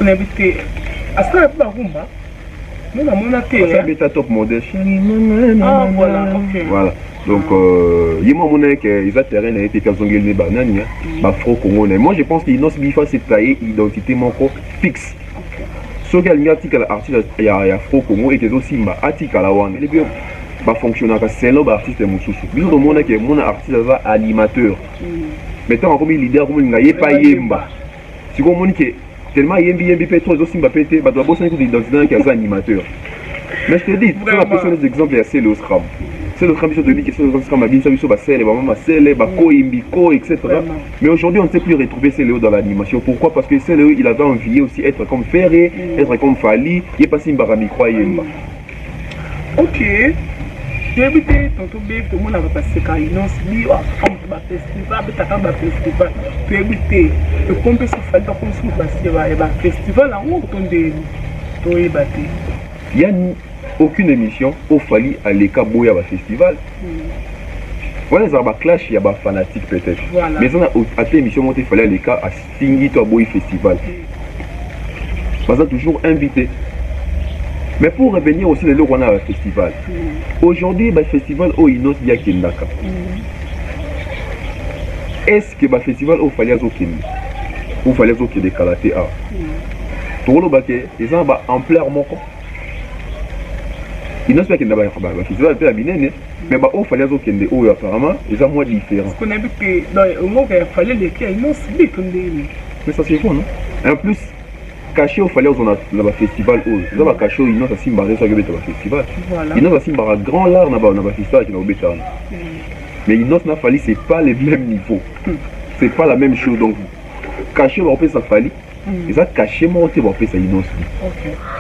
On a invité à ce que la rumba. Nous avons mon atelier. C'est top modèle. Ah voilà, ok. Voilà. Donc, il y a mon ils ont terrain a été fait les bananes, Afro Congolais. Moi, je pense qu'il y a c'est taillé identité fixe. Ce qu'il y a artiste, il y a Afro Congo et que aussi artiste à la one. Les bien, fonctionner c'est l'homme artiste moussou. Bisous dans mon que mon artiste animateur. Maintenant, comme leader, comme il n'y a pas yemba. Si vous me dites tellement yembi pétrole aussi m'a pété, bah doit bosser avec l'identité qui est animateur. Mais je te dis, tu as posé des exemples, il y a c'est le scrum. C'est le scrum de lui qui est le scrum, bien sûr, bah c'est les mamans, c'est les bako, imbiko, etc. Mais aujourd'hui, on ne sait plus retrouver ces Léo dans l'animation. Pourquoi? Parce que c'est Léo, il avait envie aussi être comme Ferré, être comme Fali, il est passé une micro yemba. Ok. J'ai évité tantôt bien tout le monde avait passé quand il n'ose dit festival, tu évité le compte se fait comme si vous passiez festival en haut de il n'y a aucune émission au Fali à l'Eka Boya festival. Voilà, il y a un clash, il y a un fanatique peut-être. Mais on a à l'émission monté Fali à l'Eka à Stingi to Boy festival. Parce que toujours invité. Mais pour revenir aussi les lois à festival. Aujourd'hui, le festival au Inos Dia Kendaka. Est-ce que le festival au Fali Azokindi ou Fali Azokindi Karaté A? Pour le baquet, ils ont ampleur moko. Inos Dia Kendaka le festival peut abiner, mais au Fali Azokindi ou apparemment ils ont moins différents. Parce qu'on a vu que dans le moment il fallait les cas, Inos vite. Mais ça c'est bon, non? En plus. Caché au fallait on a le festival où ils ont caché ils n'ont pas si barré sur le festival ils n'ont pas si barré grand l'art n'a pas festival qui n'a pas mais ils n'ont pas fallu c'est pas le même niveau c'est pas la même chose donc caché on peut ça fallu ils ont caché monter on peut ça ils n'ont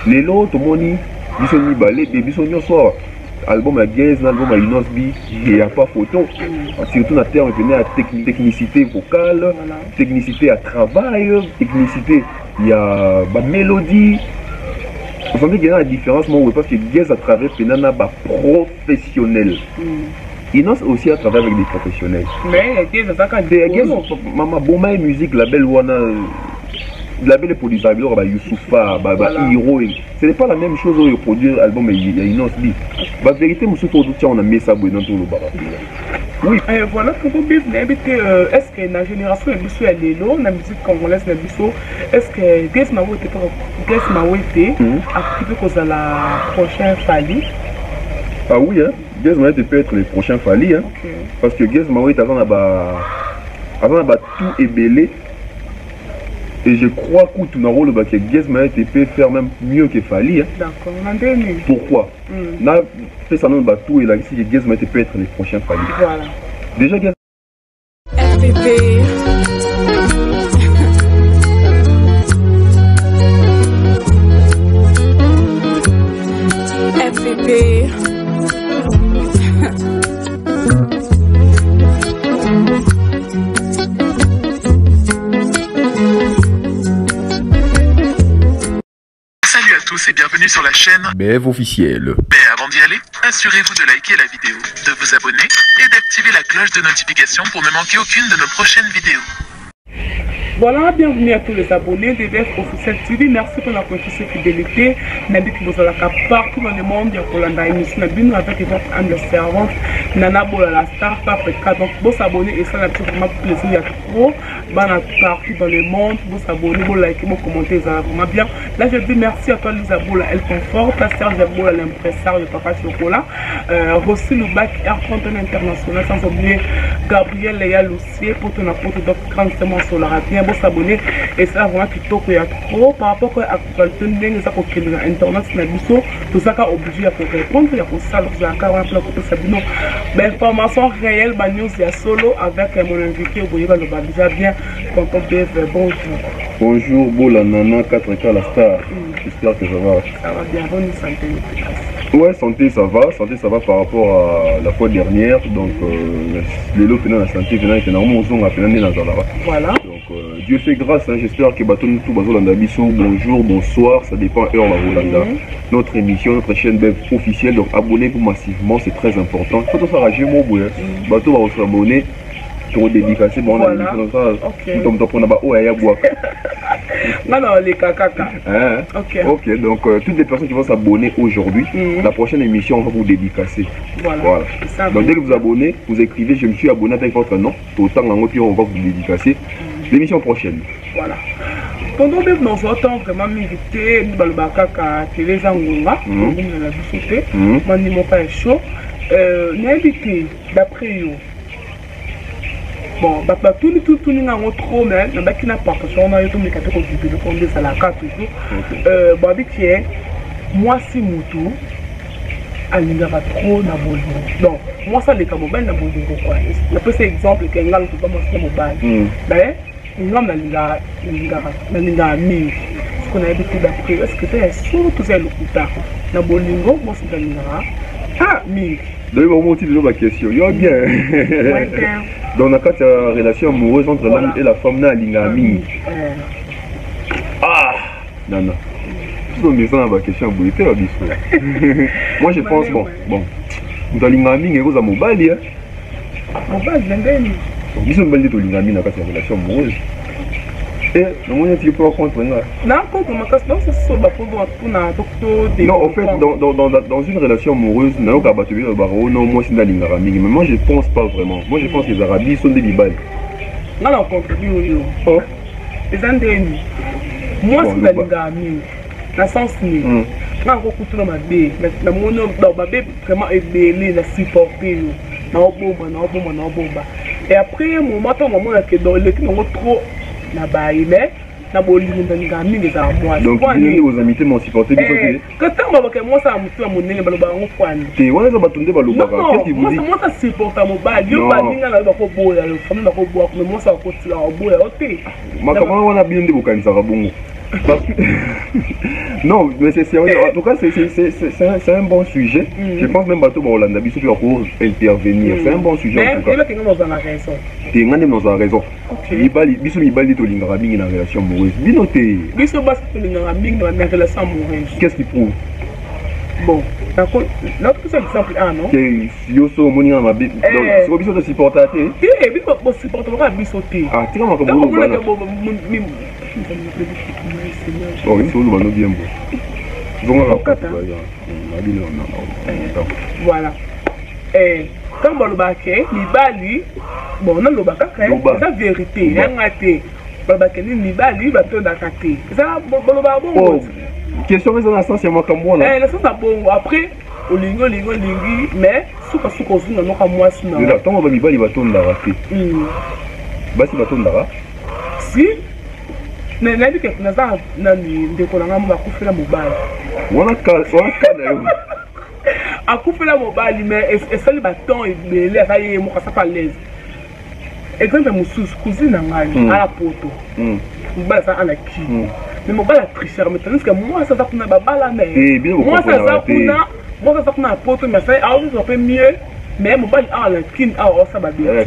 les autres monde ils sont mis balai début sont bien soir album à Gaze album à Inosbi il n'y a pas photo surtout dans terme venait à technicité vocale technicité à travail technicité il y a la mélodie. Vous savez qu'il y a la différence, parce que Gaze à travers Penana professionnel. Inos aussi à travers avec des professionnels. Mais Gaze, maman, bon, ma musique, la belle Wana, la belle Polysabio, Youssoufa, Hiro. Ce n'est pas la même chose au produire l'album et Inos dit. La vérité, on a mis ça dans tout le bar. Oui, voilà pour vous dire, est-ce que la génération est allée là, la musique congolaise est-ce que Gaze Mawo était actif pour la prochaine Fali? Ah oui, hein? Gaze Mawo peut être le prochain Fali, hein? Parce que Gaze Mawo est avant tout ébélé. Et je crois que tout le rôle que Gaze Mawo peut faire même mieux que Fali. Hein? D'accord, pourquoi? Là, fait ça non tout et là ici Gaze Mawo peut être le prochain Fali. Voilà. Déjà Gaze FPP. FPP. Salut à tous et bienvenue sur la chaîne BF officiel. Mais avant d'y aller, assurez-vous de liker la vidéo, de vous abonner et d'activer la cloche de notification pour ne manquer aucune de nos prochaines vidéos. Voilà, bienvenue à tous les abonnés de BF Officiel TV. Merci pour la confiance et fidélité. N'habitez que vous allez partout dans le monde. Il y a pour la émission avec votre âme servante. Nana Bola, la star Africa. Donc, vous s'abonner et ça, n'a plus vraiment plaisir. Il y a trop. Partout dans le monde. Vous s'abonner, vous liker, vous commenter. Ça va vraiment bien. Là, je dis merci à toi, Lisa Bola, elle conforte. À Serge Bola, l'impresario de Papa Chocolat. Rossi Lubac, Air Content International. Sans oublier Gabriel Léa Lucier pour ton apporte d'autres grands séments sur la radio. S'abonner et ça vraiment plutôt qu'il y a trop par rapport à l'actualité n'engage pas que l'internet n'a biso tout ça qu'a obligé à répondre il y a pour ça donc j'ai encore un peu pour Sabino l'information réelle bah news il y a solo avec mon invité vous voyez le bah déjà bien tonton BF bonjour bonjour Bola Nana 4K la star j'espère que ça va bien bonne santé. Ouais, santé ça va par rapport à la fois dernière donc les lots dans la santé venant que normalement on a plein dans la voilà donc Dieu fait grâce hein, j'espère que bateau tout bazolanda biso bonjour bonsoir ça dépend heure la Rolanda notre émission notre chaîne web officielle donc abonnez-vous massivement c'est très important faut tout ça rager mon bout bateau va s'abonner pour dédicacer bon on a dit comme ça comme on a bah oh ya bois Non, les caca. Ok, donc toutes les personnes qui vont s'abonner aujourd'hui, la prochaine émission, on va vous dédicacer. Voilà. Donc dès que vous abonnez, vous écrivez je me suis abonné avec votre nom. Autant on va vous dédicacer. L'émission prochaine. Voilà. Pendant que nous avons vraiment mérité, nous avons télé Zangonga, nous avons pas chaud. N'invité d'après eux. Bon, tout le monde trop, mais on a n'a pas parce qu'on a eu tout le monde à la carte toujours. Moi si Moutou, elle n'a pas trop na bonjour. Donc, moi ça les camomènes na bonjour quoi. Je peux ces exemples que nous allons pas montrer mobile. Mais nous avons la mis. Ce qu'on a habitué d'après, est-ce que c'est surtout c'est le coup tard. Na bolingo, moi c'est la ah, mi. Donc, on va monter de ma question. Yo bien. Dans la relation amoureuse entre l'homme et la femme, na lingami. Ah, non. Tout le monde a ma question moi je pense bon. Dans lingami, il y a mobile. Mobile, l'ingami. Ils sont belles de lingami dans la relation amoureuse. Et non, tu peux contre non, en fait, dans une relation amoureuse, mais moi je pense pas vraiment. Moi je pense que les Arabes sont des libales. Non, non, contribue. Les Andéens. Moi, c'est la lingami. Dans le sens où, quand on écoute dans ma bé, la mono dans ma bé vraiment aidé, la supporter. Et après, un moment, que dans le qui n'ont trop. Donc, vos amitiés m'ont supporté. Quand moi, ça me fait mon nez, qu'est-ce qui vous dit? Moi, ça supporte mon bal. Yo, moi, ça continue à comment on a bien dit que ça va bon? Non, mais c'est sérieux. En tout cas, c'est un bon sujet. Je pense même que Hollande a pour intervenir. C'est un bon sujet. Mais il y a quelqu'un dans la raison. Tu es dans la raison. Il y a une relation amoureuse. Qu'est-ce qui prouve? Bon, l'autre c'est exemple 1, non? Yoso moni na mabe. Donc, c'est biso de supporter. Bon supporter pas biso té. Ah, tu comment comme bon. Oh, il faut le bien bon. Voilà. Quand on le baquet, Libali, bon, on a le baquet, c'est la vérité. Il y a un athée. Le baquet, Libali, va te l'attaquer. C'est ça, bon. Question est dans le sens, c'est moi comme moi là. Le sens, bon, après, au lingo, mais, souka, on a moi, sinon. Tant on va Libali, il va tourner la raté. Basi va tourner la si. Mais il y a des gens qui ont fait mobile. On a fait la mobile, mais c'est le bâton et ça y est, moi, ça pas l'aise. Exemple, mon cousine à la poto. Mobile, ça à la qui. Mais mobile, la tricheur, mais tandis que moi, ça pour la balle, mais. Moi, ça pour la poto, mais ça a mieux. Mais mon bal a la kin a ça va bien. Dans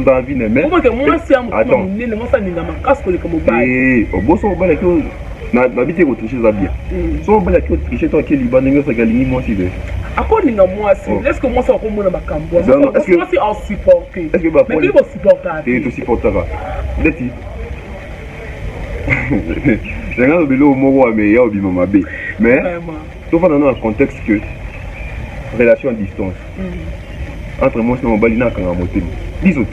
la vie, mais moi c'est un moi ça n'a pas casque comme bal. Au beau son bal que na vie au tricher ça bien. Son bal que tricher toi qui Liban n'engue ça gagne moi si. À quoi n'engue moi si. Est-ce que moi ça comme moi na makambo. Est-ce que moi c'est en supporter. Est-ce que bah mais il va supporter. Et tu supporteras. Deti. J'ai un bélo mo mais ya obi mama bé. Mais tout va dans un contexte que relation à distance. Entre moi et mon balina quand on monte. Bisous.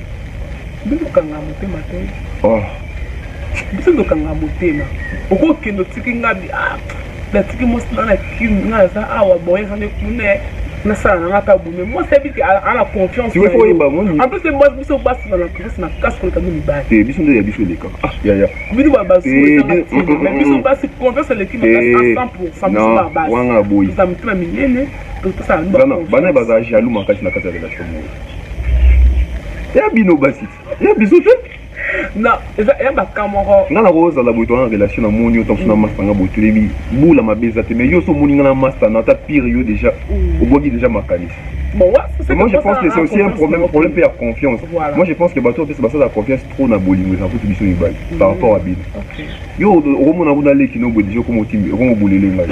Bisous quand on monte matin. Oh. Bisous quand on monte. Pourquoi que nous tiens à ah, la tiens moi dans la qui n'a ça ah ouais bon ça ne connaît na ça na pas bon mais moi c'est vite à la confiance. Tu vois quoi bah moi. En plus c'est moi bisous basse dans la classe na casse pour comme une balle. Et bisous de bisous les cas. Ah ya. Bisous basse. Mais bisous basse confiance l'équipe à 100% bisous basse. Wanga boy. Ça me fait millier. Non, bana baza jaloux makati na kati ya relation mo. Ya bino basi. Ya biso te. Non, ya ba kamoro. Ngana roza la boito na relation na moni otam na master nga boito lebi. Bula mabeza te mais yo so moni na master na ta pire yo déjà. Obogi déjà makanisi. Bon, ouais, moi je pense que c'est aussi un problème de confiance. Voilà. Moi je pense que bateau c'est ça la confiance trop na bolingo ça faut biso ibali par rapport à bino. Yo au mona buna leki no bo déjà comme timbi, comme bolele ngai.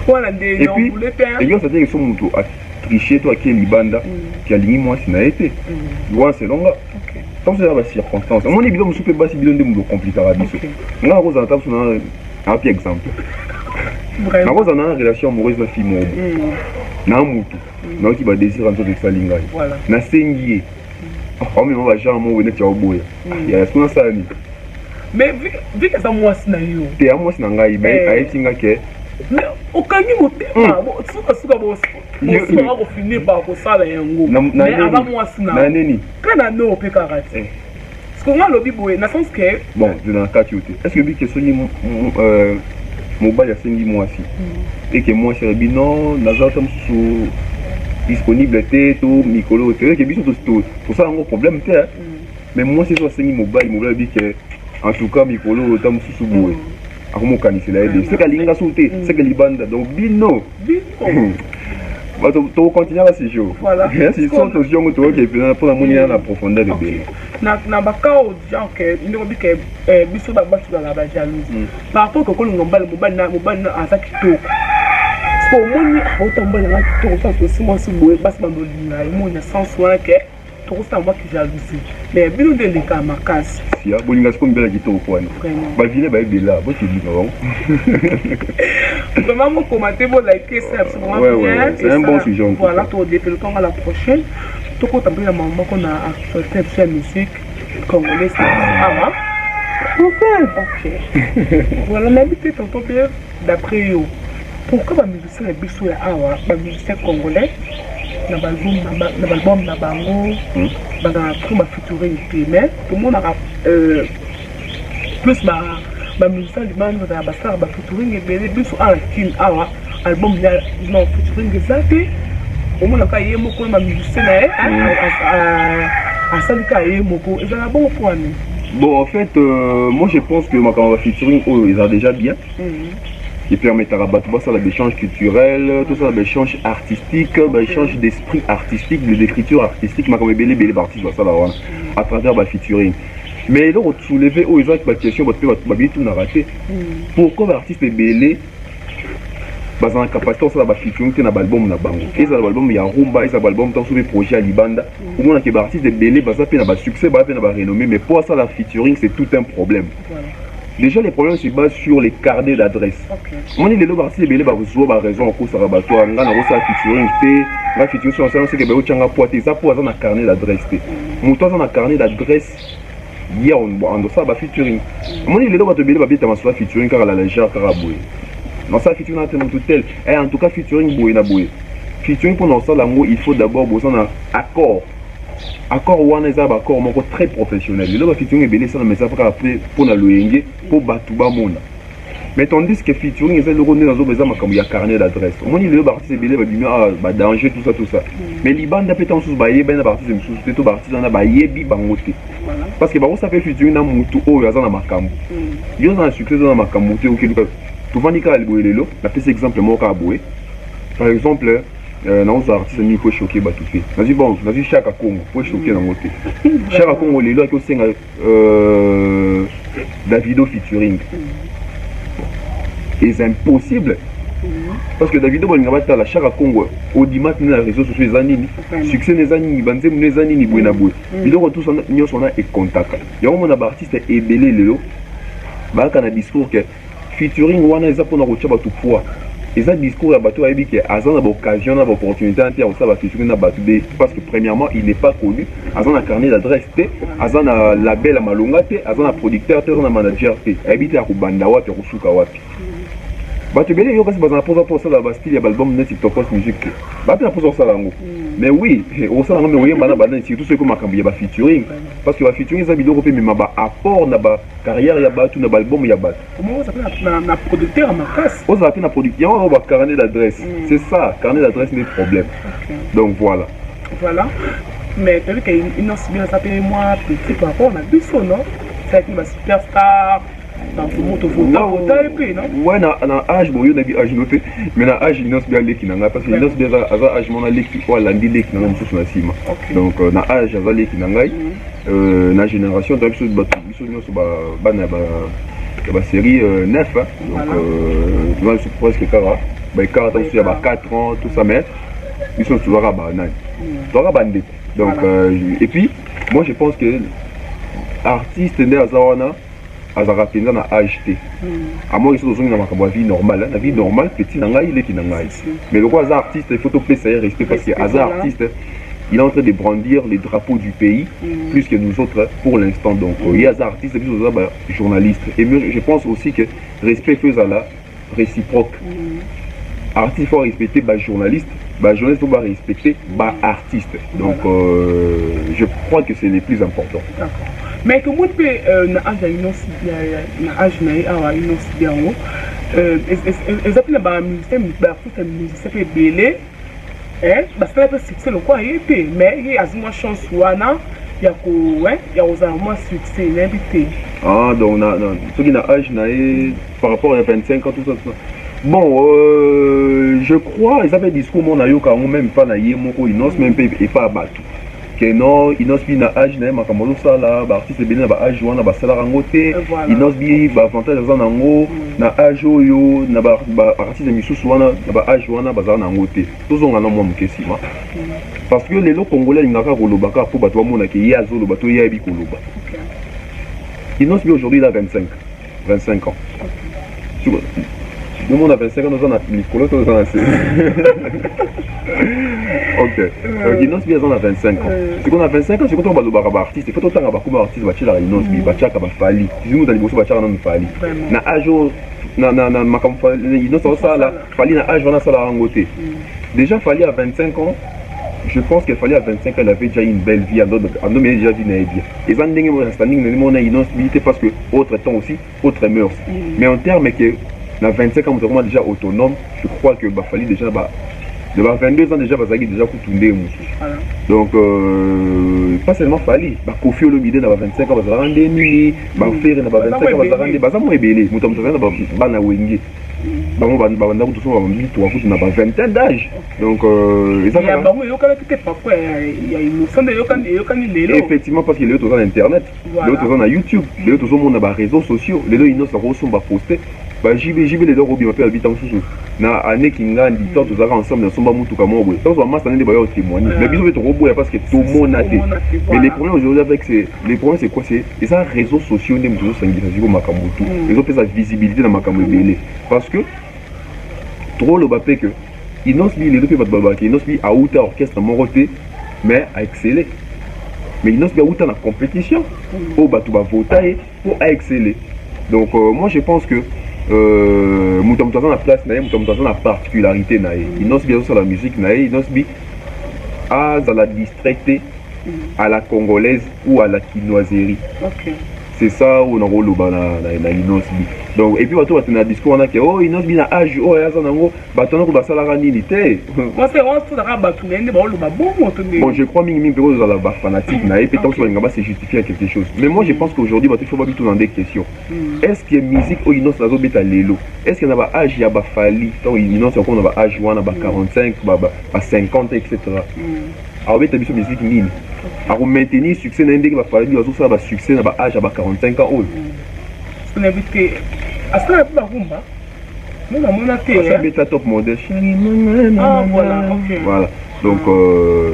Voilà, des et puis, et yo c'est-à-dire que son moto a triché toi qui est libanda qui a ligné moi si n'a été. Loin c'est long là. tant que c'est la circonstance moi les bidons super bas si bidon de me compliquer à biso nga rose en temps un petit exemple na rose en relation amoureuse na fille mo na mutu na qui va désir en tout de salinga na sengi oh mais moi genre mo wene tchao boya ya est-ce qu'on ça ni mais vu que ça moi c'est na yo te a moi c'est na ngai ba ai tinga ke mais okangi motema suka boss on va finir par kosala yango mais avant moi c'est na neni kana no pe karate parce que moi lobby boy na sens que bon de na kati yote est-ce que bi que soni mobile sengi moi si et que moi c'est non nazata musu disponible tout micro c'est que biso tout pour ça un problème te mais moi c'est soit sengi mobile bi que en tout cas micro tam musu boy akomo kanisi la aider c'est que linga sauter c'est que libanda donc bino bah tu continuer à ces jours voilà c'est sont aux gens tu vois qui pour la monnaie la profondeur de bien na bakao genre que ndeko bi que biso ba batu la ba jalousie par rapport que kolongo mobile na azaki to pour moni automba na to ça aussi moi si boye bas bando linga mo na sens wala que to ça moi qui jalousie mais bino de les cas makasi si bolinga ko mbela kito ko ani ba vile ba ebela bo ti bino vraiment mon commenter bon liker c'est absolument bien c'est un bon sujet voilà to développer à la prochaine to ko tambi la maman qu'on a actualité sur musique congolaise ah ok voilà l'habitude tonton bien d'après yo pourquoi ba musicien na biso ya awa ba musicien congolais na balbum na bango bana trop ba featuring mais tout le monde a plus ba musicien du monde na ba star ba featuring et bele biso a kin awa album ya non featuring exacté au moins ka yemo ko ma musicien na salika yemo ko ezala bon pour nous. Bon en fait moi je pense que ma caméra featuring ils ont déjà bien qui permettent à rabattre ça l'échange culturel, tout ça l'échange artistique, l'échange d'esprit artistique, d'écriture artistique, ma comme belé partie ça là à travers le featuring. Mais là on soulever aux gens qui question votre tout n'a raté. Pourquoi l'artiste est belé bas en capacité ça la featuring na album na bango. Et ça l'album ya rumba, et ça l'album tant sur les projets à Libanda. Au moins que l'artiste est belé bas ça pe na succès, bas pe na renommée, mais pour ça la featuring c'est tout un problème. Déjà, les problèmes se basent sur les carnets d'adresse. On dit que les artistes belé ba vous raison en cause rabato nga na rosa featuring té, la featuring sur ça c'est que ba changa poité ça pour ça carnet d'adresse té. Muto ça na carnet d'adresse hier on ça ba featuring. On dit les bato belé ba bita masura featuring car la légère car boy. Non ça featuring na tout tel et en tout cas featuring boy na boy. Featuring pour ça lango il faut d'abord bosser un accord. Accord wana eza ba accord moko très professionnel. Le ba featuring ebele ça mais ça pour après pour na loyenge pour batu ba mona. Mais tandis que featuring eza le rondé dans zo makambo ya carnet d'adresse. Au moins le artiste ebele ba bima ba danger tout ça. Mais libanda peut en sous ba yeba na artiste sous tout artiste na ba yebi bango te. Parce que ba ça fait featuring na mutu oyo aza na makambo. Yo na succès na makambo te okeluka. Tu vandi ka alboelelo, na pese exemple moko aboé. Par exemple non ça artiste ni faut choquer ba tout fait vas-y bon vas-y chaque Congo faut choquer dans côté chaque Congo les là qui senga Davido featuring et c'est impossible parce que Davido bolinga bata la chaque Congo au dimat na réseaux sociaux les anini succès les anini banze les anini buena boy biloko tout ça nyo sona et contact ya mon artiste est belé lelo ba kana discours que featuring wana eza pona ko tchaba tout poids. Et ça discours à bateau a dit qu'il y a une occasion, une opportunité parce que premièrement il n'est pas connu, Azan a carnet d'adresse, Azan a label à Malunga, Azan a producteur, Azan a manager, habité à Kubandawa, Rusukawapi. Tu veux dire que c'est pour ça la Bastille, il y a l'album de TikTok musique. Pour ça mais oui, au sein de la tout ce que je fais featuring. Parce que le featuring, c'est un apport dans la carrière, il y a tout dans l'album, il y a tout. Comment ça s'appelle un producteur à ma casse? On s'appelle un producteur, on va carnet d'adresse. C'est ça, carnet d'adresse n'est pas problème. Donc voilà. Voilà. Mais tu as vu qu'il y a une autre bien s'appelle moi, petit par rapport à Bissot, non? C'est une superstar. Ouais, na âge bon yo na bi âge no fait mais na âge inos bien leki nanga parce que inos bien za âge mona leki ko landi leki nanga mususu na sima donc na âge za leki nangai na génération donc biso biso nyonso bana ba série 9 donc tu vois presque kara ba 40 ans sur ba 4 ans tout ça mais biso tu vois ba nani tu vois ba ndé donc et puis moi je pense que artiste nde aza wana azalaka mpenza na âge te amoi soki ozongi na makambo ya vie normale na vie normale petit na ngai leki na ngai mais lokola aza artiste il faut topesa ye respect parce que aza artiste il est en train de brandir les drapeaux du pays plus que nous autres pour l'instant. Donc, il y a des artistes, des journalistes. Et je pense aussi que respect faisant la réciproque. Artiste, il faut respecter les journalistes. Les journalistes, il faut respecter les artistes. Donc, je crois que c'est le plus important. D'accord. Mais comment peut âge basala pe succès lokwa yete mais il y a une chance wana ya ko ya ozala moins succès n'habité donc na ce qui na âge na par rapport à 25 ans tout ça bon je crois ils avaient discours mon ayoka même pas na ye moko inos même et pas batu que non inos bi na âge na makambo ça là ba artiste bena ba âge wana ba sala rangote inos bi ba avantage za nango na âge oyo na ba artiste misusu wana na ba âge wana ba za nangote tozonga na mwa mukesima parce que les congolais ngaka kolobaka po bato mona ke ya zolo bato ya bi koloba inos bi aujourd'hui il a 25 ans le monde a 25 ans dans un Nicolas dans un ok donc inos bi a 25 ans c'est qu'on a 25 ans c'est quand on va ba artiste il faut autant ba comme artiste ba chila inos bi ba chaka ba fali nous dans liboso ba chaka na fali na âge na makam fali inos ça là fali na âge wana ça la rangote déjà fali à 25 ans je pense qu'il fallait à 25 ans, elle avait déjà une belle vie, elle avait déjà vu une vie. Et ça, c'est parce que autre temps aussi, autre mœurs. Mais en termes que, à 25 ans, on est déjà autonome, je crois que bah fallait déjà, bah, de 22 ans déjà, bah, ça déjà coutumé. Donc, pas seulement fallait, bah, Kofi Olomide, dans 25 ans, bah, ça rend des nuits, bah, faire, dans 25 ans, bah, ça rend des, bah, ça m'a ébélé, nous sommes dans la wenge. Bango banda kutu so bambi to akutu na ba vingtaine d'âge donc ça ya bango yokala peut-être parfois ya innocent de yokani lelo effectivement parce que les autres ont internet les autres ont YouTube les autres ont na ba réseaux sociaux les innocents sont ba poster ba jibe les autres obi m'appelle habitant sous na année kingandi to tozaka ensemble na somba mutu kama boy donc ma sané de ba témoigner mais biso beto robo parce que tout monde a mais les problèmes aujourd'hui avec c'est les problèmes c'est quoi c'est les réseaux sociaux ne mutu sangisa ziko makambutu les autres sa visibilité na makambo belé parce que trop le bapé que inos bi les deux pas baba qui inos bi a outa orchestre moroté mais a excellé mais inos bi a outa na compétition au batu ba voter pour exceller donc moi je pense que mutam dans la place na mutam dans la particularité na inos bi sur la musique na inos bi à la distraité à la congolaise ou à la quinoiserie. OK. C'est ça où on a rôle na inos bi. Donc et puis bato batuna discours on a que oh inos bi na âge oh ya za nango batona ko basala nini te. Moi c'est on se dara batuna ndi ba loba bon bon je crois mingi mingi dans la fanatique na et puis tant que ngaba c'est justifié à quelque chose. Mais moi je pense qu'aujourd'hui bato faut pas du tout dans des questions. Est-ce que musique au inos nazo beta lelo? Est-ce qu'il y a ba âge ya ba fali tant inos on a ba âge wana ba 45 ba 50 etc. Alors beta biso musique nini? À maintenir succès na ndenge ba fali bazo ça ba succès na ba âge à ba 45 ans. On a vu que à ce là ba rumba nous na mona te ça beta top modèle ah voilà OK voilà donc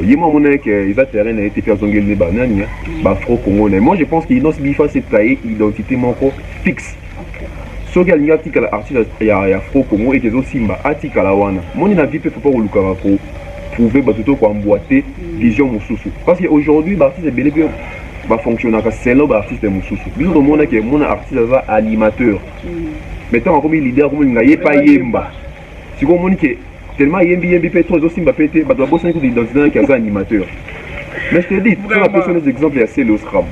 yema mona que ils a terrain a été fait zongel ne ba nani ba afro congolais moi je pense qu'il nos bifa c'est tailler identité moko fixe so gal nga tika la artiste ya afro congo et kezo simba atika la wana moni na vie peut pas oluka ko prouver ba tout ko emboîter vision mususu parce que aujourd'hui ba artiste belé va fonctionner c'est là ba artiste mususu biso to mona que mon artiste va animateur maintenant comme leader comme ngaye pa yemba si comme moni que tellement yembi peut trop aussi mbapete ba doit bosser d'identité qui est animateur mais je te dis pour la personne des exemples il y a le scrum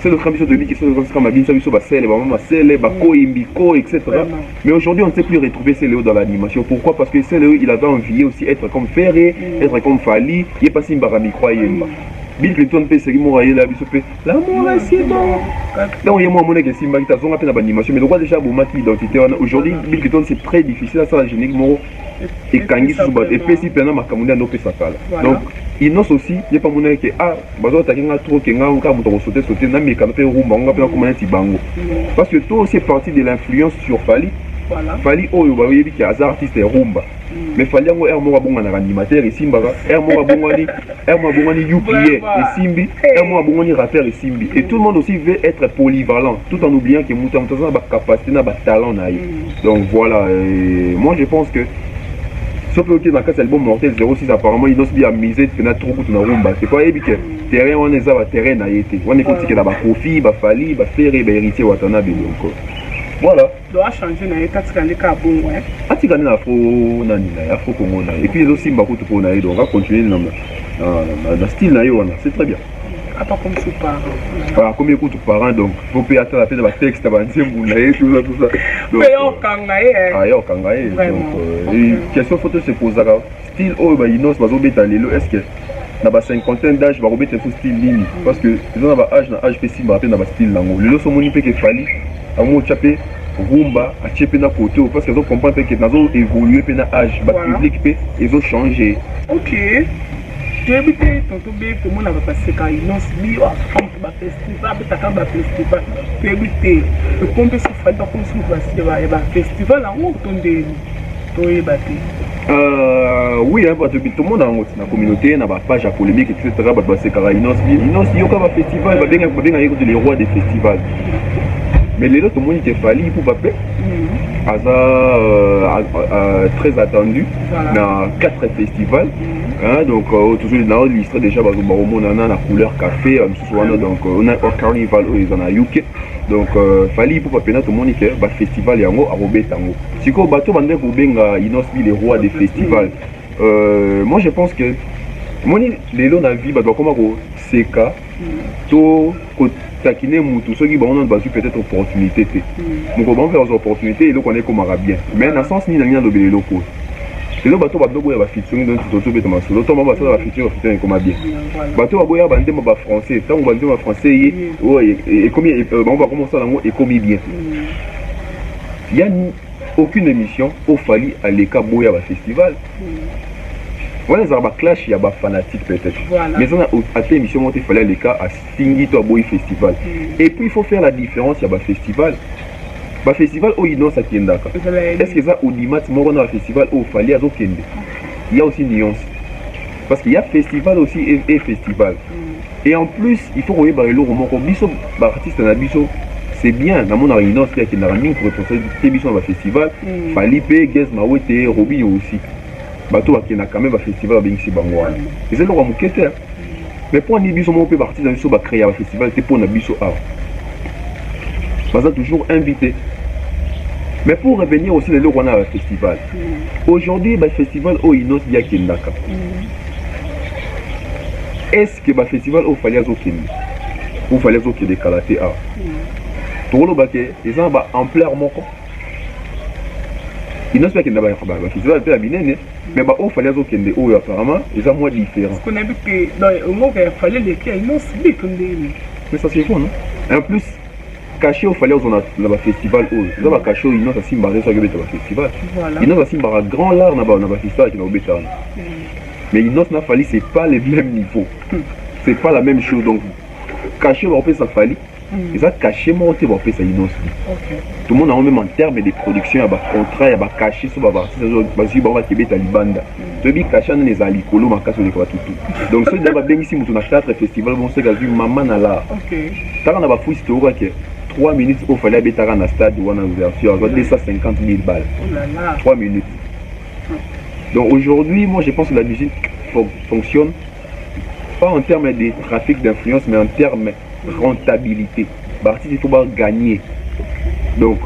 c'est le scrum de lui qui sont le scrum bien ça biso ba sele ba mama sele ba ko imbiko etc. Mais aujourd'hui on ne sait plus retrouver Céléo dans l'animation. Pourquoi? Parce que Céléo il avait envie aussi être comme Ferré, être comme Fali, il est passé Mbarami Croyemba. Bill Clinton peut se mourailler là, l'amour est si bon. Donc il y a moi mon que Simba qui t'a zonga peine d'animation, mais le roi déjà bon qui identité aujourd'hui Bill Clinton c'est très difficile à ça la génique moro et kangi sous bat et puis si pendant ma kamunda no pe sakala. Donc il nous aussi il y a pas mon que ah bazo ta kinga trop que nga ka muto sauter na me ka pe rumba nga pe comment ti bango. Parce que tout c'est parti de l'influence sur Fali Fali oyo ba yebi ki az artiste rumba. Mais fali yango er mo bonga na animateur esimbaka, er mo bongani yuplier esimbi, er mo bongani rappeur esimbi. Et tout le monde aussi veut être polyvalent tout en oubliant que muta muta ba capacité na ba talent na ye. Donc voilà, moi je pense que sauf que dans le album Mortel 06 apparemment il doit miser que na trop pour na rumba. C'est pas ébi que terrain on est à terrain na été. On est côté que la ba Kofi, ba Fali, ba Ferré, ba héritier Watanabe donc. Voilà. Doit changer na état de ka bon ouais. Atikane na afro nani na afro Congo na. Et puis les aussi mbako to na donc on va continuer dans style na yo c'est très bien. Pas comme sous parents. Voilà, comme écoute parents donc faut payer attendre la peine de texte ba nzembu na tout ça. Mais yo kangaye. Ah yo kangaye. Donc question photo se pose là. Style oh ba inos bazo beta lelo est-ce que na ba cinquantaine d'âge ba robeta tout style ligne parce que ils ont ba âge fait si ba na ba style lango. Lelo so moni pe que fali amu chapé rumba a chepé na côté parce qu'ils ont compris que nazo évoluer pe na âge ba public pe ils ont changé. OK. Débité tonto bé que mon va passer quand ils n'ont mis à ba festival ba ta ba festival. Débité le compte se fait pas comme si ba festival en haut tonde to yebate. Oui, hein, parce que tout le monde dans la communauté, dans la page à polémique, etc. C'est car Inos, il y a un festival, il y a les rois des festivals. Mais les autres, tout le monde qui est fallu pour paper. Très attendu dans 4 festivals. Hein, donc, toujours dans l'histoire déjà, on a la couleur café, donc on a un carnival, ils en a UK. Donc, fallait pour paper tout le monde qui est festival yango à Robé Tango. Si vous bateau bandé pour benga Inos les rois des festivals. Moi je pense que moi les lots na vie bah comment c'est cas to takine mutu ceux qui ont peut-être opportunité donc on va faire des opportunités et donc on est comme bien mais dans sens ni dans le locaux les lots bateau bateau ya ba featuring donc tout bête ma solo to ba ça ba featuring comme bien bateau ba bandé ba français tant bandé ba français et comme on va commencer là et comme bien il y a aucune émission au Fali à l'écart boya ba festival. Voilà, ça va clash, il y a des fanatiques peut-être. Voilà. Mais on a à cette émission, il fallait les cas à Stingy to Boy Festival. Et puis il faut faire la différence, il y a des festivals. Le festival où il y a ça qui est d'accord. Est-ce que ça au Dimat, moi on a un festival où il fallait à Zokende. Il y a aussi une nuance. Parce qu'il y a festival aussi et festival. Et en plus, il faut regarder le roman comme biso, artiste na biso. C'est bien, dans mon réunion, c'est qu'il y a une pour responsabilité biso dans le festival. Falipe, Gez, Mawete, Robi aussi. Bateau qui n'a quand même un festival avec ici Bangouane. Et c'est le roi Mouketer. Mais pour un biso, on peut partir dans le soba créer un festival, c'est pour un biso art. Parce que toujours invité. Mais pour revenir aussi, le roi a un festival. Aujourd'hui, le festival au Inos Yakindaka. Est-ce que le festival au Falias au Kindi ou Falias au Kindi Kalaté art? Pour le baquet, ils ont ampleur moko. Il ne sait pas qu'il n'y a pas de festival, mais il fallait que apparemment, ils ont moins différents. Parce qu'on a vu que dans le moment il fallait les cas, ils n'ont pas de mais ça c'est bon, non? En plus, caché, il fallait que le festival, ils ont caché, ils n'ont pas simbaré sur le festival. Ils n'ont pas simbaré grand l'art dans le festival qui est au béton. Mais ils n'ont pas fallu, ce n'est pas le même niveau. Ce n'est pas la même chose. Donc, caché, on peut ça fallu. Ils ont caché, moi, on peut ça innocent. Tout le monde a même en termes de production, il y a des contrats, il y a des cachets sur les artistes, il y a des Québec à Libanda. Tu as caché dans les alicolo, ma casse de quoi tout. Donc, ceux qui ont bien ici, on a 4 festivals, on sait que maman là là. Tu as un fou historique que 3 minutes, il fallait être dans le stade ou en ouverture, 250 000 balles. 3 minutes. Donc, aujourd'hui, moi, je pense que la musique fonctionne pas en termes de trafic d'influence, mais en termes de rentabilité. L'artiste, il faut gagner. Donc,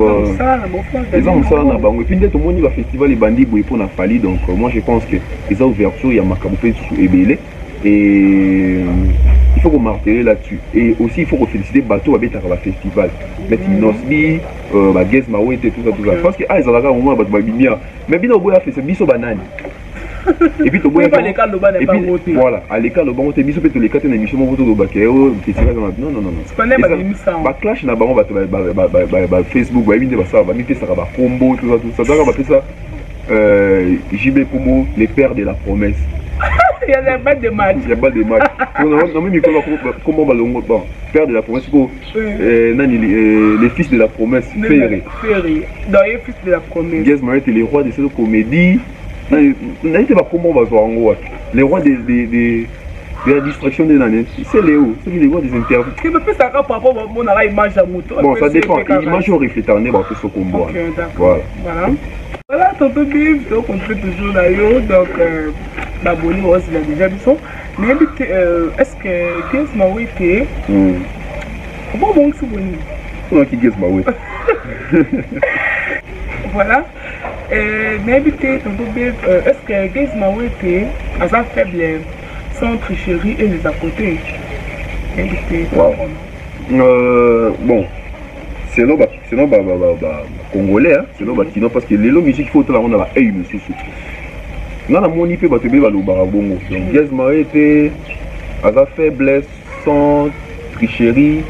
les gens ça na bango. Et puis, tout le monde va festival les bandits pour na Fali. Donc, moi, je pense que les ouvertures, il y a Makaboupe sous Ebele. Et il faut marteler là-dessus. Et aussi, il faut féliciter Bateau avec le festival. Mettre Nosbi, Gez Mawete, tout ça, tout ça. Parce que, ils ont un moment, mais bien, au bout, il fait biso banane. Et puis, voilà, à l'écart, le banc, biso peut les quatre émissions, mon vote au baquet, festival. Non, non, non. C'est pas n'importe quoi. Clash na bango, Facebook, ça va mettre ça, va combo, tout ça. Ça va ça. JB Pomo, les pères de la promesse. y a pas de match. Il n'y a pas de match. On a mis comment Balongo, père de la promesse, les fils de la promesse, Ferré. Dans les fils de la promesse. Gaz Marie était les rois de cette comédie. On a été comment on va voir en gros. Les rois de la distraction des années. C'est Léo, c'est les rois des interviews. Tu peux ça par rapport à mon image à moto. Bon, ça dépend. L'image au reflétarné, on peut se combattre. Ok, d'accord. Voilà, tonton Biv, donc on fait toujours d'ailleurs. Donc, l'abonné aussi, il a déjà vu ça. Mais est-ce que Gaz Marie était. Comment on se voit? Comment qui Gaz Marie? Voilà. Mais tonton Biv, est-ce que Gaz Marie était à sa faible sans tricherie et les à côté? Bon, c'est là, Congolais, c'est là, parce que les musiques, il faut que on a la haine, monsieur. Dans la moni, peut battre le barabongo. Donc, Gaz Marie était à sa faiblesse, sans tricherie,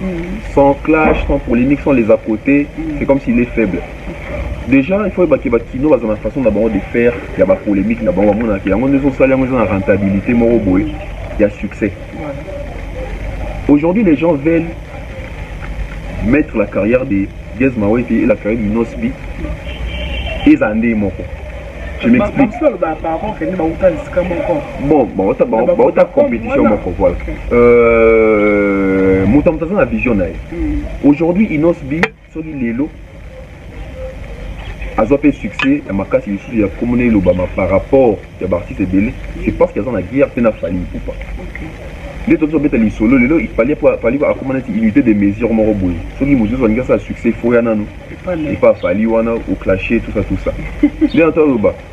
sans clash, sans polémique, sans les à côté. C'est comme s'il est faible. Déjà, il faut que Kino dans la façon d'abord de faire, il y a la polémique, il y a la rentabilité, il y a succès. Aujourd'hui, les gens veulent mettre la carrière de Gaz Marie et la carrière de Inosbi et Zandé Moko. Je m'explique. Bon, on a compétition, voilà. Moutamtaza la vision. Aujourd'hui, Inosbi, sur l'Elo, a fait succès, à ma casse, il y a communé l'Obama par rapport à l'artiste Belé, c'est parce qu'il y a une guerre qui n'a fallu ou pas. Les autres ont été solo, il fallait à commander une unité de mesures moroboué. Ceux qui m'ont dit que ça a succès, il faut y en avoir. Il pas fallu ou clasher, tout ça. Les autres,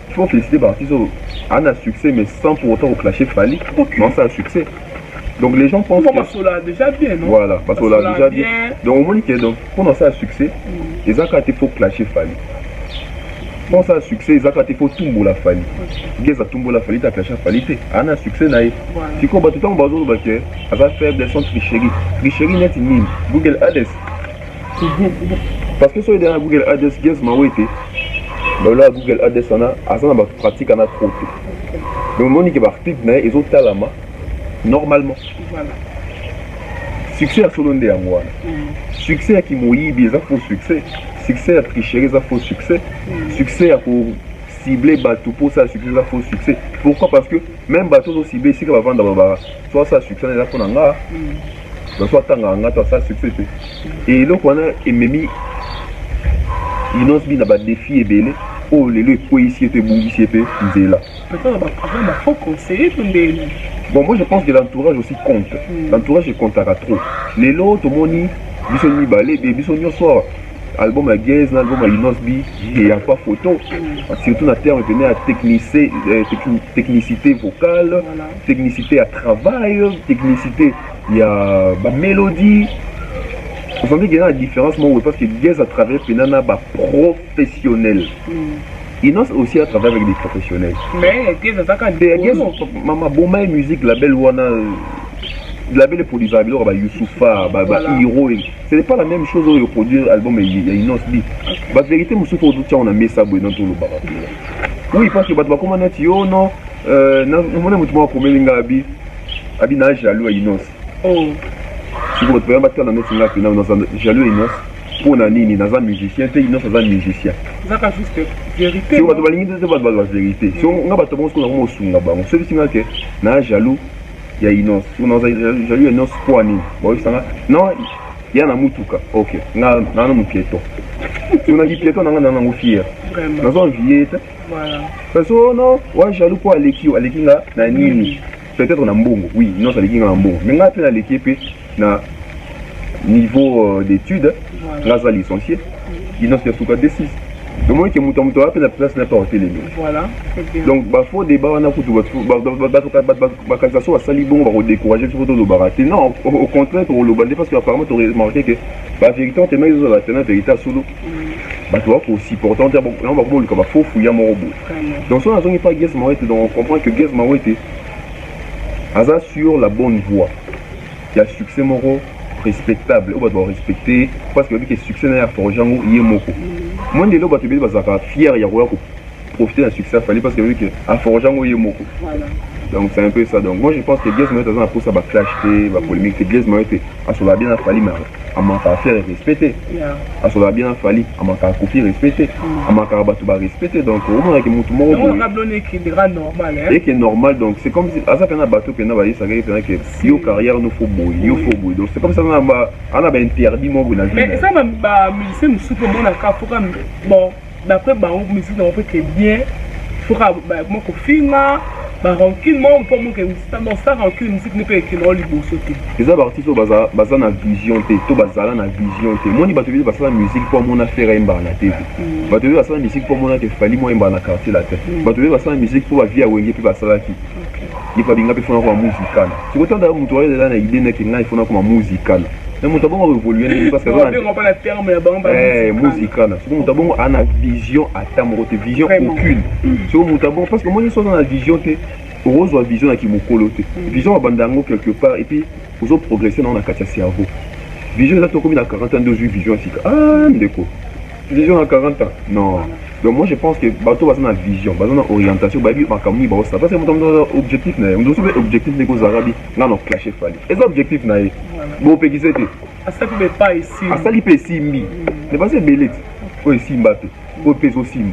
il faut féliciter l'artiste, on a succès, mais sans pour autant clasher fallu. Non, ça a succès. Donc les gens pensent que Basola déjà bien, non? Voilà, Basola déjà bien. Donc au moins donc pendant ça a succès, les gens quand il faut clasher fallu. Quand ça a succès, ils ont fait tout la famille. Ils ont tout la famille, ils ont clashé la famille. On a succès, si on bat tout le temps, on va faire des sons tricherie. Tricherie net mime. Google Ads. Parce que sur les Google Ads, Gaz Marie était. Là, Google Ads, on a pratique, on a trop. Donc, on dit que les ils ont talama normalement. Succès à Solondé à moi. Succès à Kimoyi, ils ont faux succès. Succès à tricherie, ça faux succès. Succès à pour cibler bateau pour ça, succès, ça faux succès. Pourquoi? Parce que même bateau ciblé, si on va vendre, soit ça succès, on a pour nanga, soit tanga, soit ça succès. Et là, on a émis, il nous dit un défi et belé. Oh, les ici étaient bouillis, ici étaient là. Peut-être qu'on faut conseiller tout le monde. Bon, moi je pense que l'entourage aussi compte. L'entourage compte à trop. Les lots, tout le monde, ils sont mis balais, ils sont mis soir. Album à Gaz, album à Inosbi, il n'y a pas photo. Surtout dans le terme de la technicité vocale, technicité à travail, technicité, il y a la mélodie. Vous savez qu'il y a une différence, parce que Gaz à travers Penana professionnel. Inos aussi à travers avec des professionnels. Mais Gaz à maman, bon, ma musique, la belle Wana. La belle produit Youssoufa, Hiro, ce n'est pas la même chose au produire l'album il y a une autre vie. La vérité, on a mis ça dans tout le bar. Oui, parce que comment on a dit, oh non, on a combien Abi n'a jaloux à Inos. Si vous pouvez battre dans notre jaloux à Inos, pour Nani, dans un musicien, Inos dans un musicien. C'est juste vérité. Si on va te la vérité, si on va te montrer ce qu'on a reçu là-bas, on se dit que n'a jaloux. Il y a Inos, j'ai eu Inos pour Annie. Non, il y a un Moutuka. Ok, il y a un piéton. Si on a dit piéton, on a un fier. Dans un viette. Voilà. Parce que non, ouais, jaloux pour Aleki, Aleki là, Nani. Peut-être on a un bon. Oui, Inos Aleki on a un bon. Mais on a fait Aleki, na niveau d'études, là, ça licencié. Inos qui a sous D6. Le moment que Moutamouto a fait la place n'a pas été les Voilà. Donc, il faut débat, on a tout. Ça soit sali bon, on va décourager sur le baraté. Non, au contraire, pour le bandé, parce qu'apparemment, tu aurais remarqué que la vérité, on te met la vérité à solo. Tu vois, aussi important, on va voir le faut fouiller mon robot. Donc, si on n'a pas Gaz Marie, donc on comprend que Gaz Marie était sur la bonne voie. Il y a succès moro respectable, on va respecter, parce que le succès n'a pas forgé en Yemoko. Moi, je suis fier de profiter d'un succès parce que à forger en Yemoko. Donc c'est un peu ça. Donc moi je pense que Gaz Mayotte a pour ça va clash, va polémique. Gaz Mayotte a sur la bien fallu, mais à manquer à faire respecter. À sur la bien fallu, à manquer à copier respecter. À manquer à battre respecter. Donc au moins que tout le monde. On a donné qui est normal. Et qui est normal. Donc c'est comme si à ça qu'on a bateau qu'on a baillé ça que si au carrière nous faut bouillir, il faut bouillir. Donc c'est comme ça on a interdit moi vous mais ça m'a musicien nous souffle mon accord pour bon d'après bah on musique on peut que bien pour moi qu'on filme bah rancune moi pour moi que ça rancune musique ne peut que non libre sauter les artistes baza na vision te to bazala na vision te moi ni bato basa la musique pour mon affaire imba na tv bato basa la musique pour mon que fali moi imba na quartier la tête bato basa la musique pour via wenge puis basala ki il faut bien faire comme musical tu vois tant mutu wale là na idée na kinga il faut comme musical mais mutu bon évoluer parce que on pas la terme la bamba musical c'est mutu bon a na vision à tamro te vision aucune c'est mutu bon parce que moi je suis dans la vision te rose ou vision qui me colle vision à bandango quelque part et puis vous avez progressé dans la carte cerveau vision là comme il a 40 ans de vision ici ah ndeko vision à 40 ans non donc moi je pense que bateau va dans la vision va dans l'orientation bah bien makamuni bah ça parce que mon objectif n'est on doit trouver objectif des causes arabes là non clasher fallait et objectif n'est bon péquisé à ça peut pas ici à ça il peut simbi mais pas c'est belette oh ici mbappé au peso sim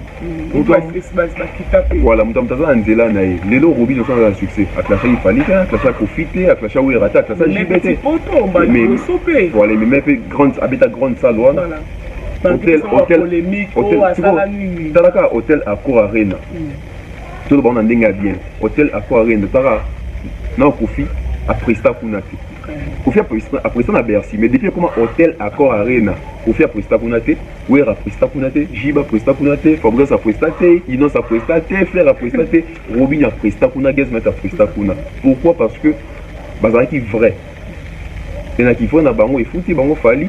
voilà mutam taza nzela na ye lelo robi no ça succès à clasher il fallait à clasher profiter à clasher oui rata à clasher JBT mais voilà mais même grande habita grande salle voilà hôtel Accor Arena tout le monde en dingue bien hôtel Accor Arena tara non Kofi après ça kunate Kofi après ça na Bercy mais depuis comment hôtel Accor Arena Kofi après ça kunate oui après ça kunate Jiba après ça kunate Fabrice après ça Inos après ça Flair après ça Robin après ça kunate Gaz met après ça kunate pourquoi parce que bazar qui vrai et na qui faut na bango et fouti bango fali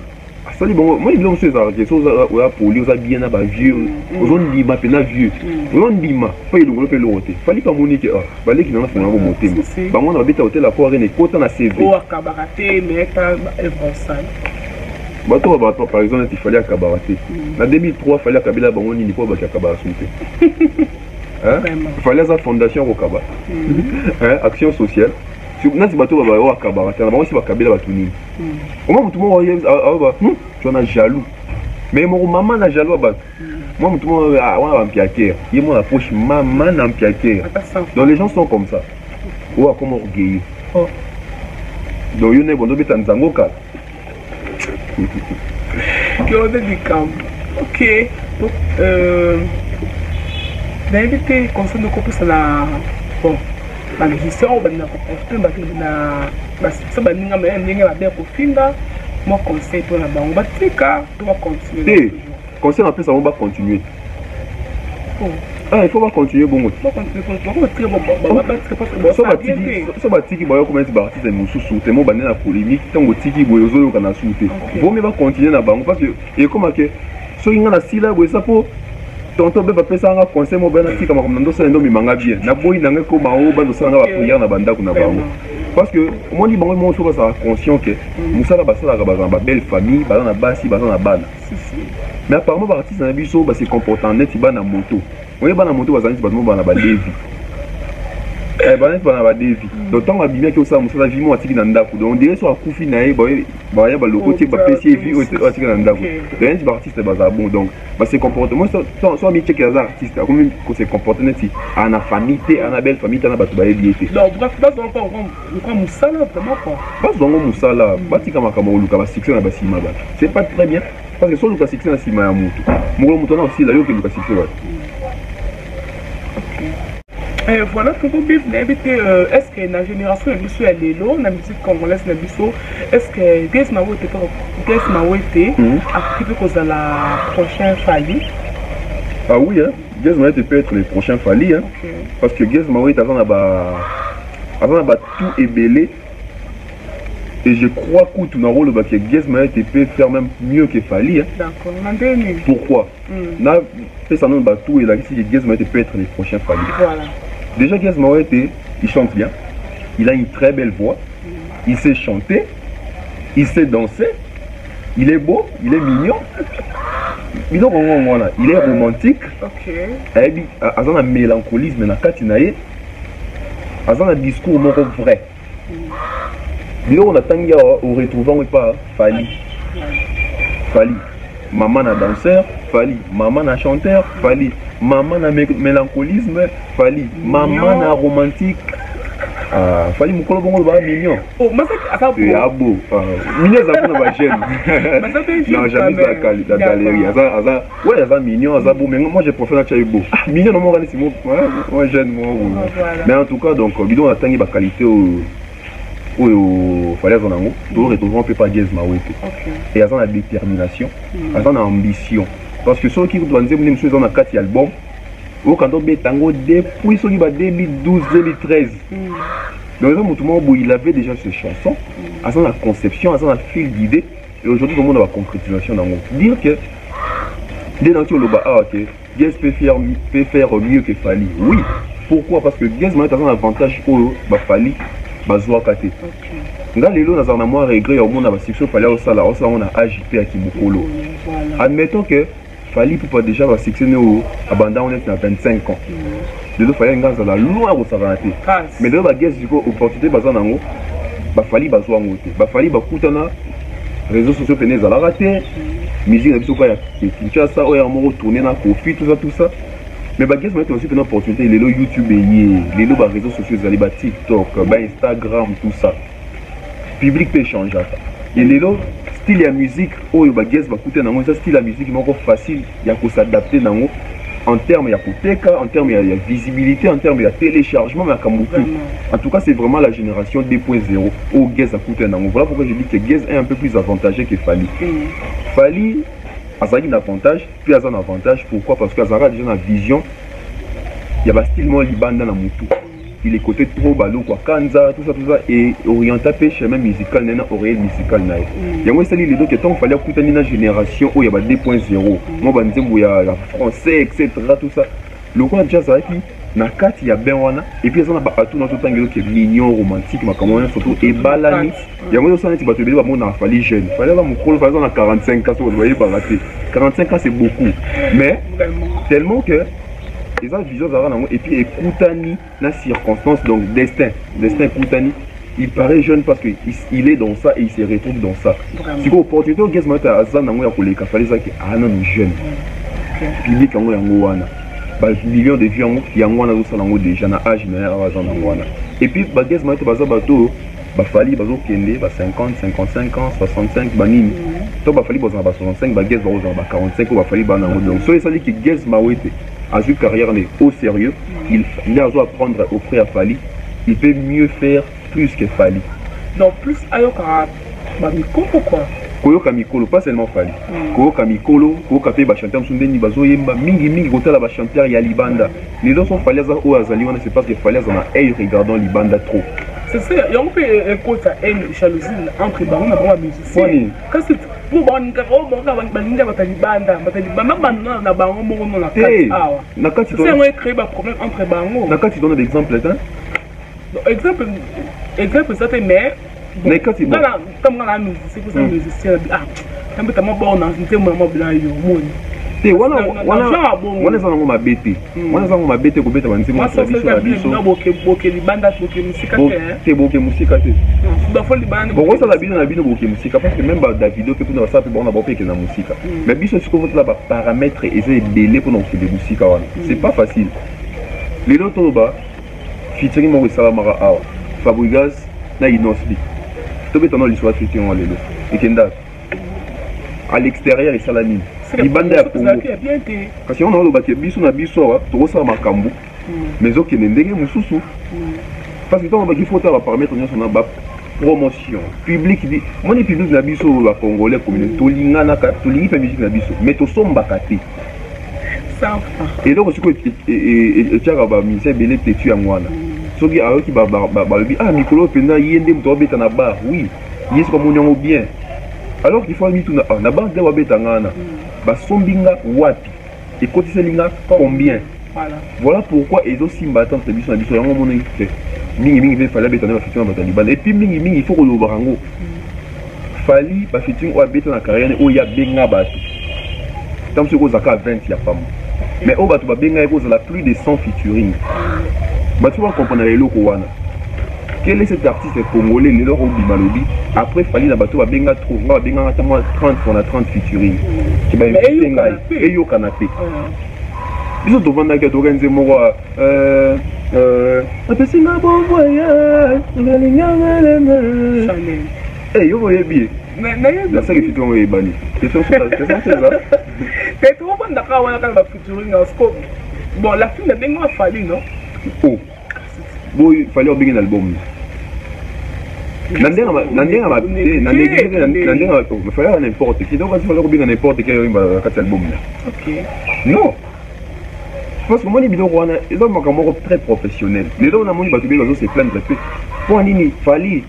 ça bon moi il me ces artistes aux poli aux bien na ba vieux aux on dit ma pena vieux on dit ma pas il le l'autre fallait pas monique fallait qu'il en a fait un monter ba moi on habite hôtel la Accor Arena côté na CV au Kabaraté mais pas Evransal bato par exemple il fallait à Kabaraté en 2003 fallait à Kabila bango ni pas ba Kabara souté hein fallait sa fondation au Kaba hein action sociale nasi bato babayo akabara na bango si bakabela bato nini oma mutu moko aoba tu na jaloux mais mon maman na jaloux bato moi mutu moko wana bampiakere ye mo na poche maman na mpiakere donc les gens sont comme ça oyo akoma orgueilleux donc yo ne bondo beta nzango kala Claude Dicam ok d'invité conseil de couple ça la bon la musicien on va comporter ça va ninga mais ninga bien pour finir moi conseil pour la banque batika doit continuer conseil en plus ça va continuer il faut pas continuer bon so batiki bayo comment ba artiste mususu te mo banena polémique tango tiki boyo zo kana souté vaut mieux pas continuer na banque parce que et comment que so inga na sila boyo ça pour tonton beba pesa nga conseil mo bana tika makomna ndo sala ndo mimanga bien na boyi nanga ko mawo bando sala nga ba prière na banda kuna bango parce que moi dit bango mo so ba sa conscient que musala basala ka ba belle famille ba na basi ba na bana mais apparemment ba artiste na biso ba se comportant net ba na moto on est ba na moto ba zanisi ba mo ba na ba levi bana pas na ba devi donc tant abimia que ça musala vimo atiki na ndako donc on dirait sur akufi na ye ba ya ba loko ti ba pesi vi atiki na ndako donc ba artiste ba za bon donc ba se comportement soit mi check les artistes comme ko se comporter neti ana famille te ana belle famille te na ba to ba ebiete donc bref pas encore musala vraiment quoi pas zongo musala batika makamo luka ba succès na ba sima ba c'est pas très bien parce que so luka succès na sima ya mutu mutu na aussi la yo que luka succès ba voilà pour vous vivre est-ce que la génération de Bissou est là la musique congolaise de Bissou est-ce que Gaz Mayotte a prévu que la prochaine Fali ah oui hein Gaz Mayotte peut être le prochain Fali hein parce que Gaz Mayotte avant d'avoir tout ébellé et je crois que tout rôle que Gaz Mayotte peut faire même mieux que Fali hein d'accord pourquoi na fait ça non tout et là si Gaz Mayotte peut être le prochain Fali voilà. Déjà, Gaz Mayotte, il chante bien, il a une très belle voix, il sait chanter, il sait danser, il est beau, il est mignon, il est romantique, il a un mélancolisme dans Katinaye, aza na discours moko vrai biloko na tangi awa oretrouvant pas Fally maman na danseur Fally maman na chanteur Fally maman na mélancolisme Fally maman na romantique Fally mukolo bongo ba mignon ya beau mignon za kuna ba jeune non jamais la galerie aza mignon aza beau mais moi je préfère la beau mignon non moi c'est moi jeune moi mais en tout cas donc bidon na tangi ba qualité oyo Fally aza nango to retrouver on peut pas Gez Mawete et aza na détermination aza na ambition parce que ceux qui doivent dire même chose dans la 4 album au quand on betango depuis ce qui va 2012 2013 donc il avait déjà ses chansons aza na conception aza na fil d'idée et aujourd'hui comment on va concrétisation dans dire que dès dans le bas ok Gez peut faire mieux que Fally oui pourquoi parce que Gez Mawete a un avantage pour Fally bazwa kate nga lelo naza na moi regret au monde ba succès Fally au sala on a agité à Kimokolo admettons que Fally peut pas déjà va succès au abandon on est à 25 ans lelo Fally nga za la loin au savate mais lelo ba Gez diko opportunité baza nango ba Fally bazwa ngote ba Fally ba kutana réseaux sociaux pene za la raté musique na biso ka ya Kinshasa o ya mo retourner na Kofi tout ça mais Gez Mawete aussi une opportunité les YouTube et les réseaux sociaux les TikTok Instagram tout ça public peut changer et les style de musique oh Gez va écouter dans ça style de musique facile il y a s'adapter dans en termes il y a koteka en termes il y a visibilité en termes il y a téléchargement en tout cas c'est vraiment la génération 2.0 où Gez a écouté dans voilà pourquoi je dis que Gez est un peu plus avantageux que Fally Azaki d'avantage, puis Azan avantage, pourquoi? Parce que Azara a déjà une vision, il y a style moi Libanda dans Moutou. Il est côté trop balo quoi, Kanza, tout ça, et orienté pêche même musical, n'a oreille musical n'a. Il y a moi ça les deux qui tant fallait écouter une génération où il y a 2.0. Moi banzem où il y a français etc tout ça. Le quoi déjà ça qui na kati il y a ben wana et puis ça na ba tout notre temps qui est mignon romantique mais comment surtout et balani il y a moi ça net bato bébé ba na Fally jeune Fally ba mukolo Fally na 45 ans vous voyez pas raté 45 ans c'est beaucoup mais tellement que ils ont vision ça et puis écoutani la circonstance donc destin écoutani il paraît jeune parce que il est dans ça et il se retrouve dans ça c'est quoi opportunité Gez Mawete azan nango ya koleka Fally ça qui non jeune public yango yango wana millions de vues yango wana zo nango déjà na âge na azan nango wana et puis Gez Mawete baza bato Fally bazo kende 50 55 ans 65 banini to Fally baza 65 Gez bazo 45 ou Fally ba nango donc so ça dit que Gez Mawete a une carrière au sérieux il a besoin apprendre auprès à Fally il peut mieux faire plus que Fally donc plus ayoka mikolo quoi koyoka mikolo pas seulement Fally koyoka mikolo koyoka pe ba chanteur msundeni bazo yemba mingi kotala ba chanteur ya libanda les deux sont Fally za o azali wana c'est parce que Fally za na regardant libanda trop c'est ça il y a un peu écoute haine jalousie entre bango na bango musicien quand c'est pour bango baninga batalibanda banda na bango moko na kati awa na kati c'est un créer ba problème entre bango na kati donne d'exemple exemple ça mais mais quand il comme la musique c'est pour ça musicien un peu tellement bon dans une tellement blanc yo moni te wana zango mabete wana zango mabete ko beta banzi mo biso la biso na boke libanda boke musika te boke musika te ba fo libanda boko ça la bino na bino boke musika parce que même ba Davido que pour na WhatsApp bon na bope que na musika mais biso ce qu'on veut là ba paramètres et c'est belé pour nous faire des musika wana c'est pas facile les autres ba featuring mo salamara awa Fabregas na Inosbi to beta no l'histoire featuring wala lelo ikenda à l'extérieur et salamine libanda ya Congo kasi on a le baké biso na biso to ça makambu mais ok ndenge mususu parce que tant baki faut ta paramètre nyonso na ba promotion public dit mon public na biso ba congolais communauté to lingana ka to lingi pe musique na biso mais to somba kate ça et donc ce que et tiara ba ministère belé tetu ya ngwana soki ayoki ba mikolo pena yende mto beta na bar oui yesu comme on bien alors qu'il faut mis tout na banque de wabeta ngana ba sombinga wapi et kotiselinga combien voilà pourquoi ils aussi battant de biso na biso yango mona fait mingi fait fallait beta na fiction ba Taliban et puis mingi il faut que le barango Fally ba fiction o beta na carrière o ya benga bato tant que zaka 20 ya femme mais o bato ba benga ko za la plus de 100 featuring Bah, tu vas comprendre les locaux wana. Quel est cet artiste congolais, les locaux Bimalobi? Après, il fallait la bateau à Benga trop, à Benga 30 pour la 30 featuring. Qui va inviter et yo canapé. Ils ont demandé à Dorenze Mora. Après, c'est ma bon voyage. Eh, yo voyez bien. La salle est fitouée et bannie. C'est ça. C'est trop bon d'accord, on a quand même featuring en scope. Bon, la fille n'a pas fallu, non? Oh. Bon, il fallait bien un album. N'importe qui. Donc, il fallait bien n'importe quel album. Ok. Non. Parce que moi, les vidéos, ils ont un très professionnel. Les gens, on a mon bateau, c'est plein de respect. Pour un il fallait.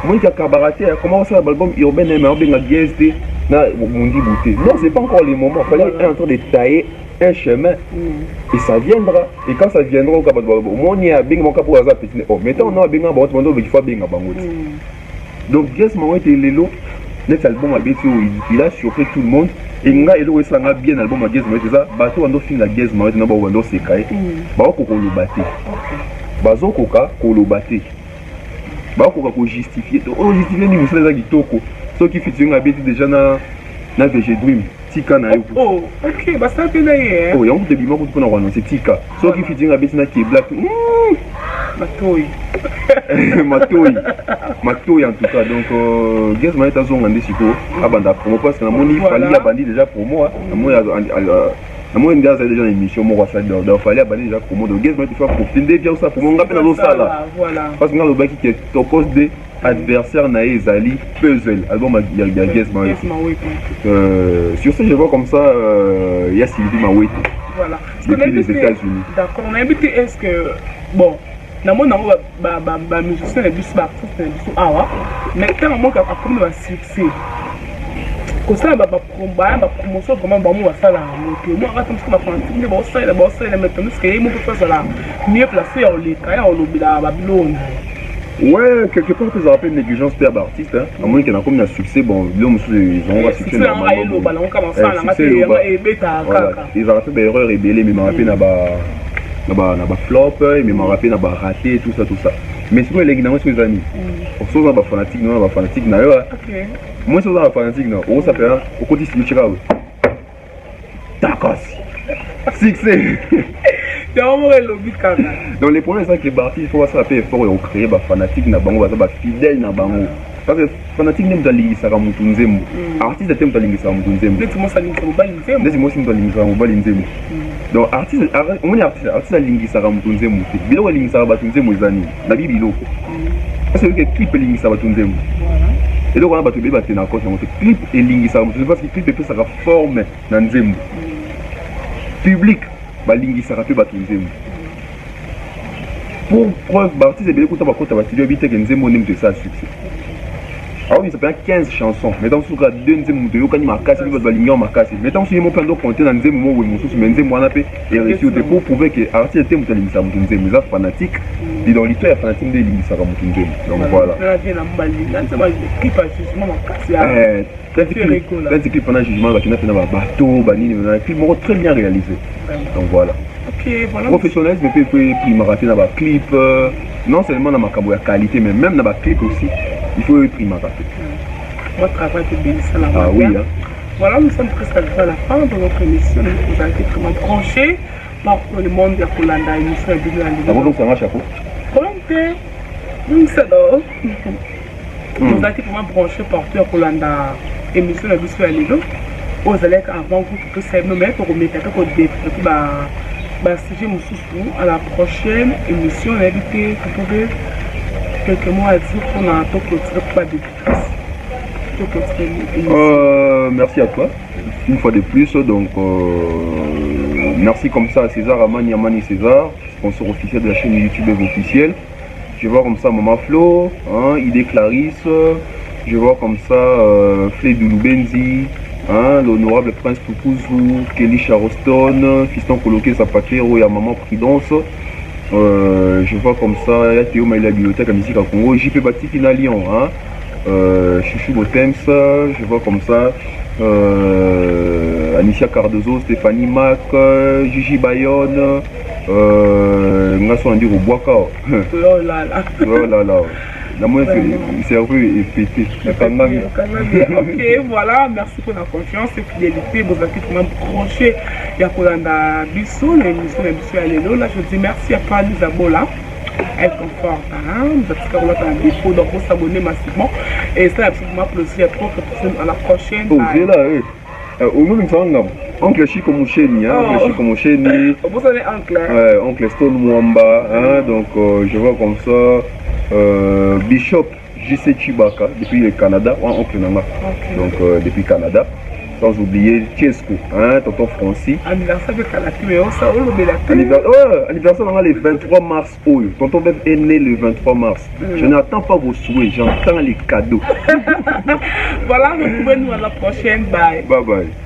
Moi, qui a cabareté, comment ça, l'album urbain, mais on a bien GSD, mon dit bouté. Non, c'est pas encore les moments. Il fallait être en train de tailler un chemin. Et ça viendra. Et quand ça viendra, au moins, il y a bien mon cap pour hasard. Oh, maintenant, on a bien un bon, il faut bien un bon. Donc, Guess Maro était l'élo. Cet album a bien il a surpris tout le monde. Et il a bien album à Guess Maro. C'est ça. Bateau, on a fini la Guess Maro. On a fait cahier. Bateau, on a battu. Bateau, on a battu. Bah on va justifier ni muscle za kitoko ceux qui featuring a bien déjà na VG Dream tika na yo oh ok bah ça peut aller oh yango te bima ko pona ko annoncer tika ceux qui featuring a bien na ki black matoy en tout cas donc Guess Maro ta zonga ndisiko abanda promo parce que na moni fali ya bandi déjà promo moi, je déjà une émission, moi, ça doit falloir abandonner déjà pour moi. Donc, Guess Maro, tu fais profiter bien ça pour moi. On rappelle dans ça là. Parce que le qui est oppose des adversaires naïs Zali puzzle. Album il y a Guess Maro. Sur ce, je vois comme ça, il y a Sylvie Mawete. Voilà. Depuis les États-Unis. D'accord. On a invité. Est-ce que bon, dans mon nom, musicien est plus bas, c'est plus awa. Mais quand on manque à prendre un succès. Comme ça, promotion vraiment bon moi ça là. Moi quand je me prends une bosse ça mais maintenant ce que moi peut faire là. Mieux placé au lit, quand on l'oublie à Babylone. Ouais, quelque part ça rappelle une négligence père d'artiste hein. À moins qu'il y a comme un succès bon, ils ont succès dans le ballon comme ça là, et bêta kaka. Ils ont fait des erreurs et belé mais m'a rappelé na ba flop mais m'a rappelé na ba raté tout ça. Mais c'est quoi les gens sur les amis. Pour ceux qui sont fanatiques non, ba fanatique na yo. OK. Moi, je suis un fanatique, non? On s'appelle, au côté de Chiraou. D'accord. Succès. Donc, les premiers, c'est que les artistes, il faut s'appeler fort et créer des fanatiques, des fidèles, des bango. Parce que fanatique, n'est pas lié à Ramutunzemu. Artiste, n'est pas lié à Ramutunzemu. Donc, artiste, on est artiste, à lié à Ramutunzemu. Bilo, lié à Ramutunzemu, la Bible. C'est que clip est lié à Ramutunzemu. Et donc on a battu les bâtiments dans le clip et l'ingisa. Je pense que le clip est plus à la forme dans le zémo. Public, l'ingisa peut battre le zémo. Pour preuve, l'artiste est bien content par contre à battre le zémo et zémo n'aime que ça succès. Alors il s'appelle 15 chansons. Mais dans ce cas, deux zémo de yoka ni ma casse, il va l'ingénieur ma casse. Mais dans ce moment, plein d'autres contenus dans le zémo où ils sont mais zémo on a fait et réussi pour prouver que l'artiste est l'ingisa de zémo. Les fanatique. Et dans l'histoire, il y a fanatique de l'ingisa de zémo. Donc voilà. Quand tu clips pendant le jugement, tu as fait un bateau, un clip très bien réalisé. Donc voilà. Professionnalisme, il peut primer dans un clip, non seulement dans ma qualité, mais même dans un clip aussi, il faut primer. Moi, je travaille bien ça là. Ah oui. Voilà, nous sommes presque à la fin de notre émission. Nous avons été vraiment branchés par le monde de Kolanda. Donc ça marche à quoi? Nous avons été vraiment branchés partout à Kolanda. Émission de Bissou Alido. Aux élèves avant vous que c'est nous mettre pour remettre un peu de sujet à la prochaine émission. On a invité quelques mots à dire qu'on a pas de merci à toi une fois de plus donc merci comme ça à César Amani César sponsor officiel de la chaîne YouTube officielle. Je vois comme ça Maman Flo hein, Idée Clarisse, je vois comme ça Flédou Loubenzi hein, l'honorable Prince Tukuzu, Kelly Charoston, Fiston Coloqué Zapatero et à Maman Prudence. Je vois comme ça Théo Maïla Bibliothèque à musique à Congo, JP Batifina Lyon hein, Chouchou Botems, je vois comme ça Anicia Cardozo, Stéphanie Mac, Gigi Bayonne, nga so andi Boaka. Oh là là. Oh là là. La moins cerveau est pété. Ok, voilà, merci pour la confiance et fidélité. Vous avez vraiment branché. Il y a Kolanda Bissou, l'émission de Bissou Allélo. Là, je dis merci à Fanny Zabola. Elle conforte, vous êtes sur le défaut, donc vous s'abonnez massivement. Et c'est absolument plaisir à la prochaine. Oh, c'est là, oui. Au même temps, oncle Chico Moucheni, oncle Chico Moucheni. Vous savez, oncle. Ouais, oncle Stone Mwamba, donc je vois comme ça. Bishop JC Chibaka, depuis le Canada, oncle Nanga. Donc depuis Canada. Sans oublier Tiesco, tonton Francis. Anniversaire de Kalaki, mais on s'en anniversaire le 23 mars. Tonton Bev est né le 23 mars. Je n'attends pas vos souhaits, j'entends les cadeaux. Voilà, retrouvez-nous à la prochaine. Bye. Bye bye.